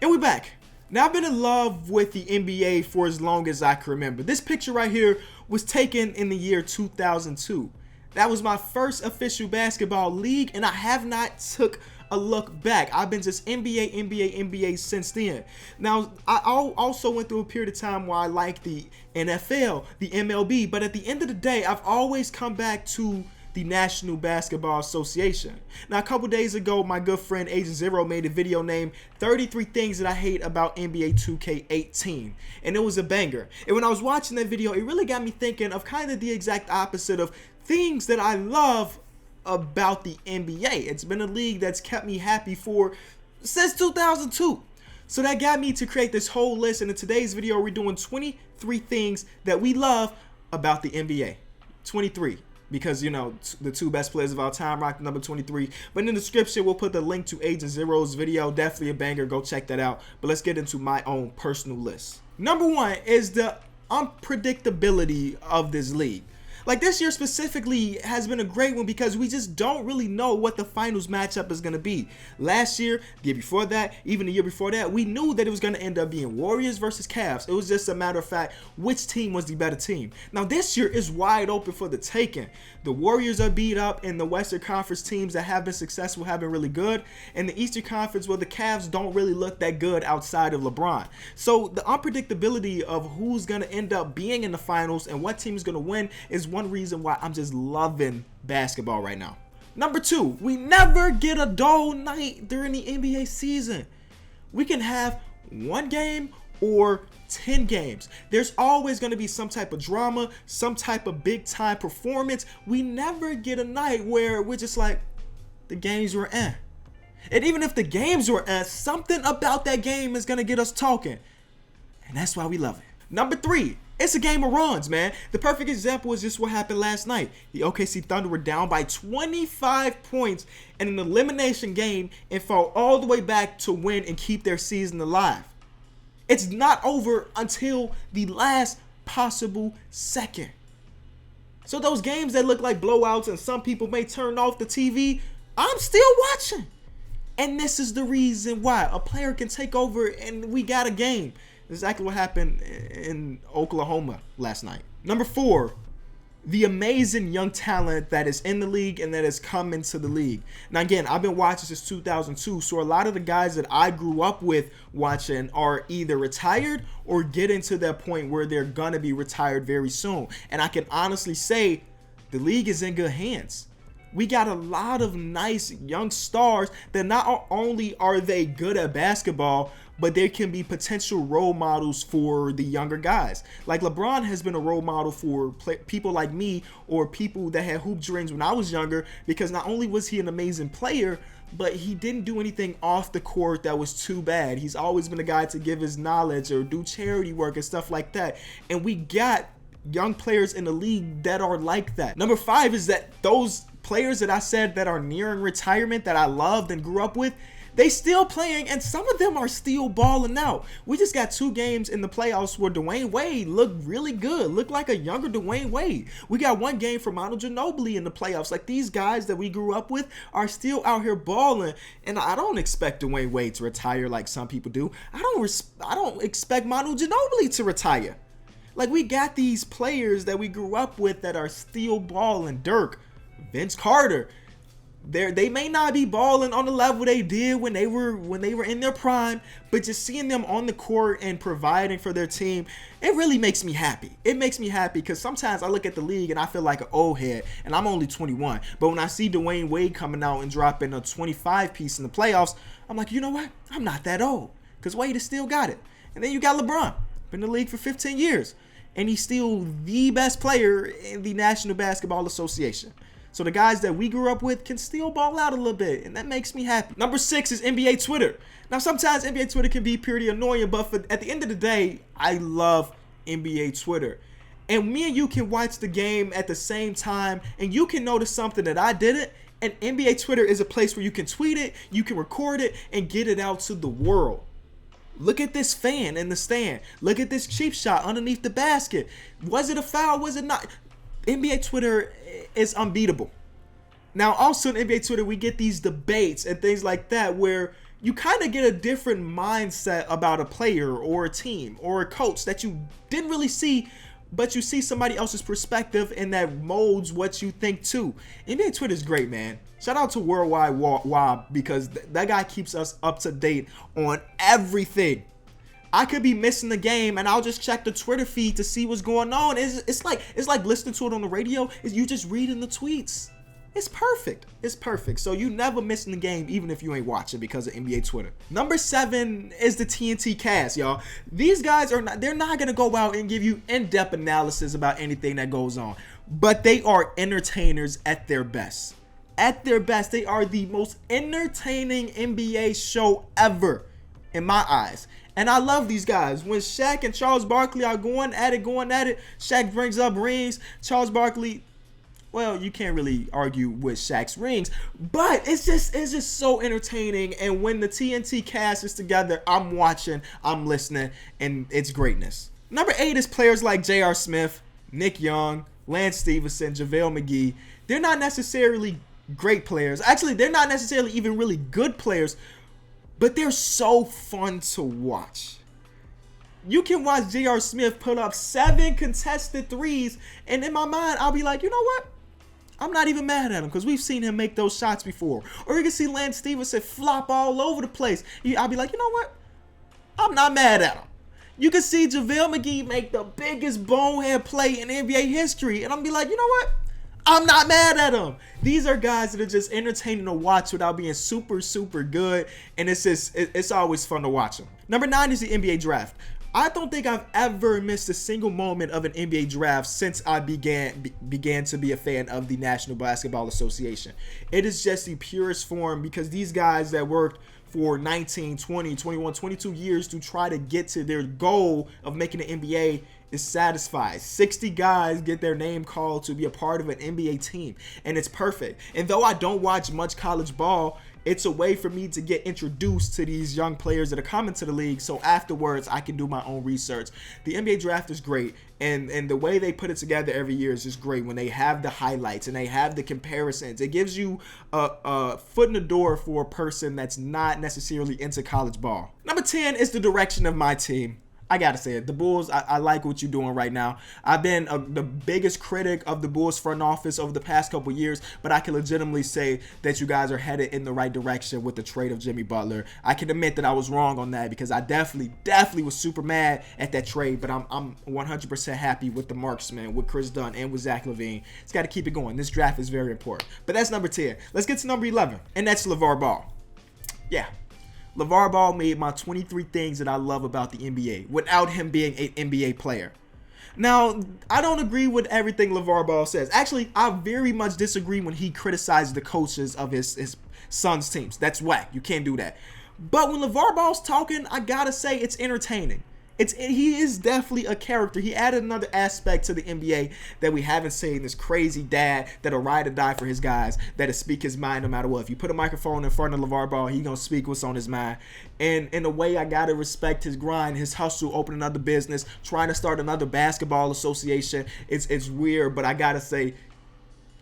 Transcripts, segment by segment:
And we're back. Now, I've been in love with the NBA for as long as I can remember. This picture right here was taken in the year 2002. That was my first official basketball league, and I have not took a look back. I've been just NBA since then. Now, I also went through a period of time where I liked the NFL, the MLB, but at the end of the day, I've always come back to the National Basketball Association. Now, a couple days ago, my good friend Agent Zero made a video named 33 Things That I Hate About NBA 2K18, and it was a banger. And when I was watching that video, it really got me thinking of kind of the exact opposite of things that I love about the NBA. It's been a league that's kept me happy since 2002. So that got me to create this whole list, and in today's video, we're doing 23 things that we love about the NBA. 23. Because, you know, the two best players of all time rock number 23. But in the description, we'll put the link to Agent Zero's video. Definitely a banger. Go check that out. But let's get into my own personal list. Number one is the unpredictability of this league. Like, this year specifically has been a great one because we just don't really know what the finals matchup is going to be. Last year, the year before that, even the year before that, we knew that it was going to end up being Warriors versus Cavs. It was just a matter of fact, which team was the better team. Now, this year is wide open for the taking. The Warriors are beat up, and the Western Conference teams that have been successful have been really good. And the Eastern Conference, well, the Cavs don't really look that good outside of LeBron. So the unpredictability of who's going to end up being in the finals and what team is going to win is one reason why I'm just loving basketball right now. Number two, we never get a dull night during the NBA season. We can have one game or 10 games. There's always going to be some type of drama, some type of big time performance. We never get a night where we're just like, the games were eh. And even if the games were eh, something about that game is going to get us talking. And that's why we love it. Number three, it's a game of runs, man. The perfect example is just what happened last night. The OKC Thunder were down by 25 points in an elimination game and fought all the way back to win and keep their season alive. It's not over until the last possible second. So those games that look like blowouts and some people may turn off the TV, I'm still watching. And this is the reason why a player can take over and we got a game. Exactly what happened in Oklahoma last night. Number four, the amazing young talent that is in the league and that has come into the league. Now, again, I've been watching since 2002, so a lot of the guys that I grew up with watching are either retired or getting to that point where they're going to be retired very soon. And I can honestly say the league is in good hands. We got a lot of nice young stars that not only are they good at basketball, but they can be potential role models for the younger guys. Like LeBron has been a role model for people like me or people that had hoop dreams when I was younger, because not only was he an amazing player, but he didn't do anything off the court that was too bad. He's always been a guy to give his knowledge or do charity work and stuff like that. And we got young players in the league that are like that. Number five is that those players that I said that are nearing retirement that I loved and grew up with, they still playing, and some of them are still balling out. We just got 2 games in the playoffs where Dwayne Wade looked really good, looked like a younger Dwayne Wade. We got 1 game from Manu Ginobili in the playoffs. Like, these guys that we grew up with are still out here balling, and I don't expect Dwayne Wade to retire like some people do. I don't expect Manu Ginobili to retire. Like, we got these players that we grew up with that are still balling. Dirk, Vince Carter. They may not be balling on the level they did when they were in their prime, but just seeing them on the court and providing for their team, it really makes me happy. It makes me happy because sometimes I look at the league and I feel like an old head, and I'm only 21. But when I see Dwayne Wade coming out and dropping a 25 piece in the playoffs, I'm like, you know what? I'm not that old, because Wade has still got it. And then you got LeBron, been in the league for 15 years, and he's still the best player in the National Basketball Association. So the guys that we grew up with can still ball out a little bit, and that makes me happy. Number 6 is NBA Twitter. Now, sometimes NBA Twitter can be pretty annoying, but at the end of the day, I love NBA Twitter. And me and you can watch the game at the same time, and you can notice something that I didn't. And NBA Twitter is a place where you can tweet it, you can record it, and get it out to the world. Look at this fan in the stand. Look at this cheap shot underneath the basket. Was it a foul? Was it not? NBA Twitter is unbeatable. Now, also in NBA Twitter, we get these debates and things like that where you kind of get a different mindset about a player or a team or a coach that you didn't really see, but you see somebody else's perspective and that molds what you think too. NBA Twitter is great, man. Shout out to Worldwide Wob, because that guy keeps us up to date on everything. I could be missing the game and I'll just check the Twitter feed to see what's going on. It's like listening to it on the radio. You just reading the tweets. It's perfect. It's perfect. So you never missing the game, even if you ain't watching, because of NBA Twitter. Number 7 is the TNT cast, y'all. These guys they're not gonna go out and give you in-depth analysis about anything that goes on, but they are entertainers at their best. At their best, they are the most entertaining NBA show ever, in my eyes. And I love these guys. When Shaq and Charles Barkley are going at it, Shaq brings up rings. Charles Barkley, well, you can't really argue with Shaq's rings, but it's just so entertaining. And when the TNT cast is together, I'm watching, I'm listening, and it's greatness. Number 8 is players like J.R. Smith, Nick Young, Lance Stevenson, JaVale McGee. They're not necessarily great players. Actually, they're not necessarily even really good players, but they're so fun to watch. You can watch J.R. Smith put up 7 contested threes, and in my mind, I'll be like, you know what? I'm not even mad at him, because we've seen him make those shots before. Or you can see Lance Stevenson flop all over the place. I'll be like, you know what? I'm not mad at him. You can see JaVale McGee make the biggest bonehead play in NBA history, and I'm be like, you know what? I'm not mad at him. These are guys that are just entertaining to watch without being super, super good, and it's always fun to watch them. Number 9 is the NBA draft. I don't think I've ever missed a single moment of an NBA draft since I began to be a fan of the National Basketball Association. It is just the purest form, because these guys that worked for 19, 20, 21, 22 years to try to get to their goal of making the NBA is satisfied. 60 guys get their name called to be a part of an NBA team, and it's perfect. And though I don't watch much college ball, it's a way for me to get introduced to these young players that are coming to the league, so afterwards I can do my own research. The NBA draft is great, and the way they put it together every year is just great. When they have the highlights and they have the comparisons, it gives you a foot in the door for a person that's not necessarily into college ball. Number 10 is the direction of my team. I gotta say it. The Bulls, I like what you're doing right now. I've been the biggest critic of the Bulls front office over the past couple years, but I can legitimately say that you guys are headed in the right direction with the trade of Jimmy Butler. I can admit that I was wrong on that, because I definitely was super mad at that trade, but I'm 100% happy with the marksman, with Chris Dunn, and with Zach LaVine. It's got to keep it going. This draft is very important. But that's number 10. Let's get to number 11, and that's Lavar Ball. Yeah. Lavar Ball made my 23 things that I love about the NBA without him being an NBA player. Now, I don't agree with everything Lavar Ball says. Actually, I very much disagree when he criticizes the coaches of his son's teams. That's whack. You can't do that. But when Lavar Ball's talking, I gotta say it's entertaining. He is definitely a character. He added another aspect to the NBA that we haven't seen. This crazy dad that'll ride or die for his guys, that'll speak his mind no matter what. If you put a microphone in front of Lavar Ball, he gonna speak what's on his mind. And in a way, I gotta respect his grind, his hustle, open another business, trying to start another basketball association. It's weird, but I gotta say,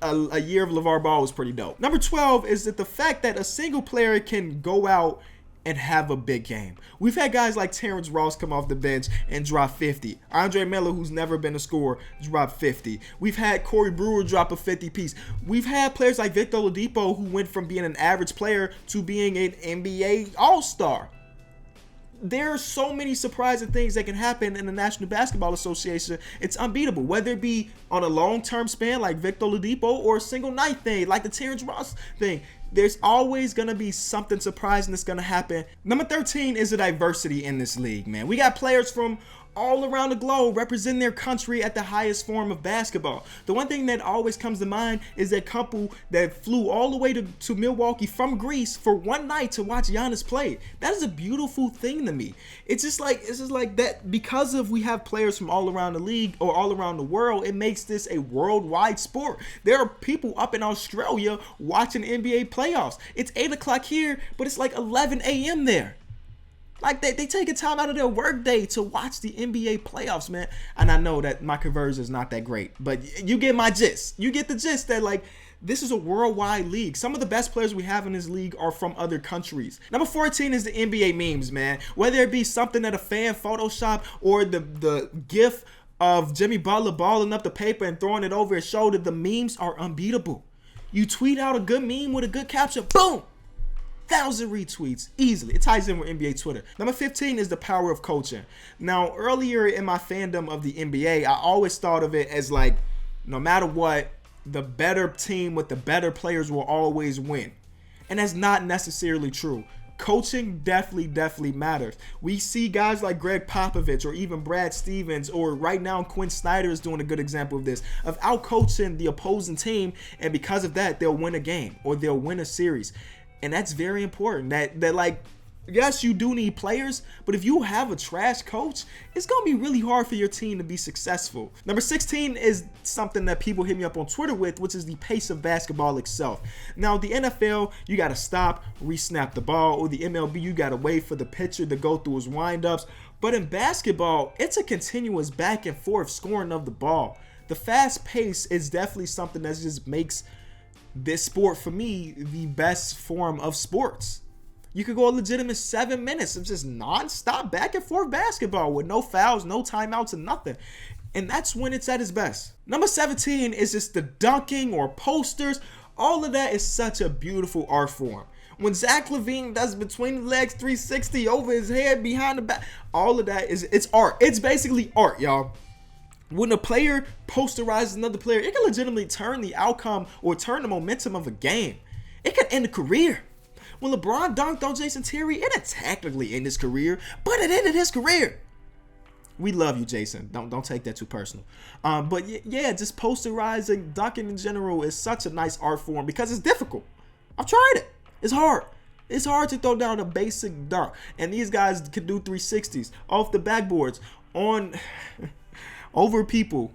a year of Lavar Ball was pretty dope. Number 12 is that the fact that a single player can go out and have a big game. We've had guys like Terrence Ross come off the bench and drop 50. Andre Miller, who's never been a scorer, drop 50. We've had Corey Brewer drop a 50 piece. We've had players like Victor Oladipo, who went from being an average player to being an NBA All-Star. There are so many surprising things that can happen in the National Basketball Association. It's unbeatable, whether it be on a long-term span like Victor Oladipo or a single night thing like the Terrence Ross thing. There's always going to be something surprising that's going to happen. Number 13 is the diversity in this league, man. We got players from all around the globe representing their country at the highest form of basketball. The one thing that always comes to mind is that couple that flew all the way to Milwaukee from Greece for one night to watch Giannis play. That is a beautiful thing to me. It's just like that, because of we have players from all around the league or all around the world, it makes this a worldwide sport. There are people up in Australia watching NBA playoffs. It's 8 o'clock here, but it's like 11 a.m. there. Like, they take a time out of their work day to watch the NBA playoffs, man. And I know that my conversion is not that great, but you get my gist. You get the gist that, like, This is a worldwide league. Some of the best players we have in this league are from other countries. Number 14 is the NBA memes, man. Whether it be something that a fan Photoshop or the GIF of Jimmy Butler balling up the paper and throwing it over his shoulder, the memes are unbeatable. You tweet out a good meme with a good caption, boom! 1,000 retweets easily. It ties in with NBA Twitter. Number 15 is the power of coaching. Now, earlier in my fandom of the NBA, I always thought of it as like, no matter what, the better team with the better players will always win. And that's not necessarily true. Coaching definitely matters. We see guys like Greg Popovich or even Brad Stevens, or right now Quinn Snyder is doing a good example of this, of out-coaching the opposing team, and because of that, they'll win a game or they'll win a series. And that's very important. That like, yes, you do need players, but if you have a trash coach, it's going to be really hard for your team to be successful. Number 16 is something that people hit me up on Twitter with, which is the pace of basketball itself. Now, the NFL, you got to stop, re-snap the ball, or the MLB, you got to wait for the pitcher to go through his windups. But in basketball, it's a continuous back and forth scoring of the ball. The fast pace is definitely something that just makes this sport, for me, the best form of sports. You could go a legitimate 7 minutes of just non-stop back and forth basketball with no fouls, no timeouts, and nothing. And that's when it's at its best. Number 17 is just the dunking or posters. All of that is such a beautiful art form. When Zach LaVine does between the legs 360 over his head, behind the back, all of that it's art. It's basically art, y'all. When a player posterizes another player, it can legitimately turn the outcome or turn the momentum of a game. It can end a career. When LeBron dunked on Jason Terry, it didn't technically end his career, but it ended his career. We love you, Jason. Don't take that too personal. But yeah, just posterizing, dunking in general is such a nice art form because it's difficult. I've tried it. It's hard. It's hard to throw down a basic dunk. And these guys can do 360s off the backboards, on over people,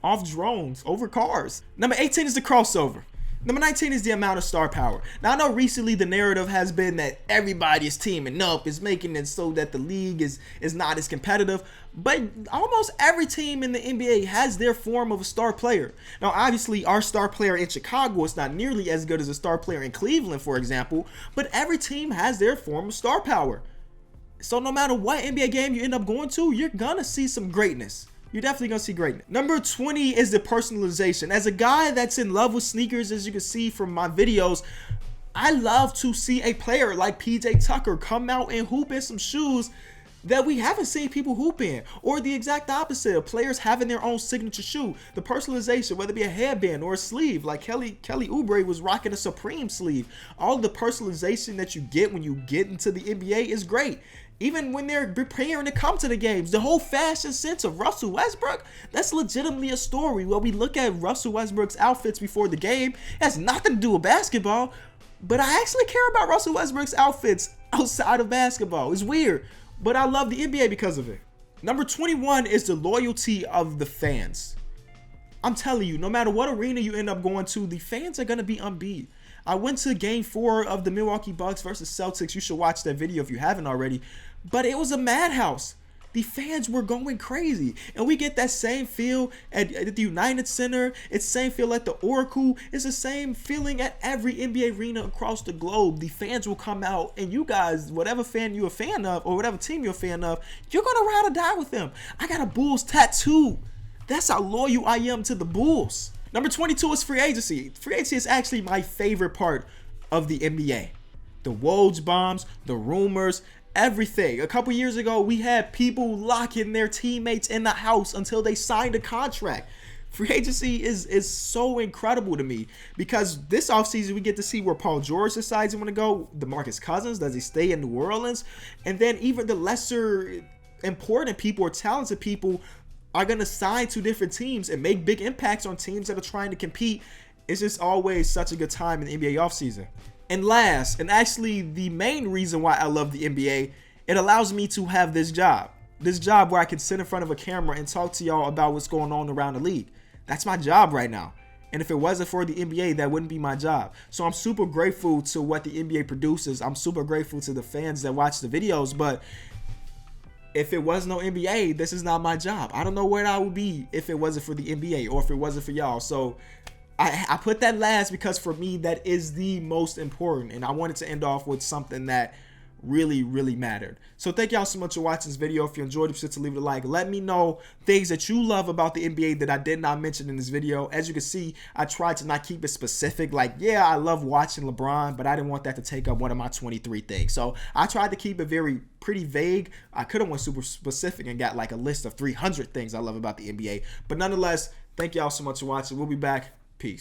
off drones, over cars. Number 18 is the crossover. Number 19 is the amount of star power. Now, I know recently the narrative has been that everybody is teaming up, is making it so that the league is not as competitive, but almost every team in the NBA has their form of a star player. Now, obviously, our star player in Chicago is not nearly as good as a star player in Cleveland, for example, but every team has their form of star power. So no matter what NBA game you end up going to, you're gonna see some greatness. You're definitely going to see greatness. Number 20 is the personalization. As a guy that's in love with sneakers, as you can see from my videos, I love to see a player like PJ Tucker come out and hoop in some shoes that we haven't seen people hoop in. Or the exact opposite of players having their own signature shoe. The personalization, whether it be a headband or a sleeve, like Kelly Oubre was rocking a Supreme sleeve. All the personalization that you get when you get into the NBA is great. Even when they're preparing to come to the games, the whole fashion sense of Russell Westbrook, that's legitimately a story. When we look at Russell Westbrook's outfits before the game, it has nothing to do with basketball, but I actually care about Russell Westbrook's outfits outside of basketball. It's weird, but I love the NBA because of it. Number 21 is the loyalty of the fans. I'm telling you, no matter what arena you end up going to, the fans are going to be unbeat. I went to game 4 of the Milwaukee Bucks versus Celtics. You should watch that video if you haven't already. But it was a madhouse. The fans were going crazy. And we get that same feel at the United Center. It's the same feel at the Oracle. It's the same feeling at every NBA arena across the globe. The fans will come out, and you guys, whatever fan you're a fan of or whatever team you're a fan of, you're going to ride or die with them. I got a Bulls tattoo. That's how loyal I am to the Bulls. Number 22 is free agency. Free agency is actually my favorite part of the NBA. The Woj bombs, the rumors, everything. A couple years ago, we had people locking their teammates in the house until they signed a contract. Free agency is so incredible to me because this offseason we get to see where Paul George decides to want to go. DeMarcus Cousins, does he stay in New Orleans? And then even the lesser important people or talented people are going to sign to different teams and make big impacts on teams that are trying to compete. It's just always such a good time in the NBA offseason. And last, and actually the main reason why I love the NBA, it allows me to have this job. This job where I can sit in front of a camera and talk to y'all about what's going on around the league. That's my job right now. And if it wasn't for the NBA, that wouldn't be my job. So I'm super grateful to what the NBA produces. I'm super grateful to the fans that watch the videos, but if it was no NBA, this is not my job. I don't know where I would be if it wasn't for the NBA or if it wasn't for y'all. So I put that last because for me that is the most important, and I wanted to end off with something that really mattered. So thank y'all so much for watching this video. If you enjoyed it, be sure to leave it a like. Let me know things that you love about the NBA that I did not mention in this video. As you can see, I tried to not keep it specific. Like, yeah, I love watching LeBron, but I didn't want that to take up one of my 23 things. So I tried to keep it pretty vague. I could have went super specific and got like a list of 300 things I love about the NBA. But nonetheless, thank y'all so much for watching. We'll be back. Peace.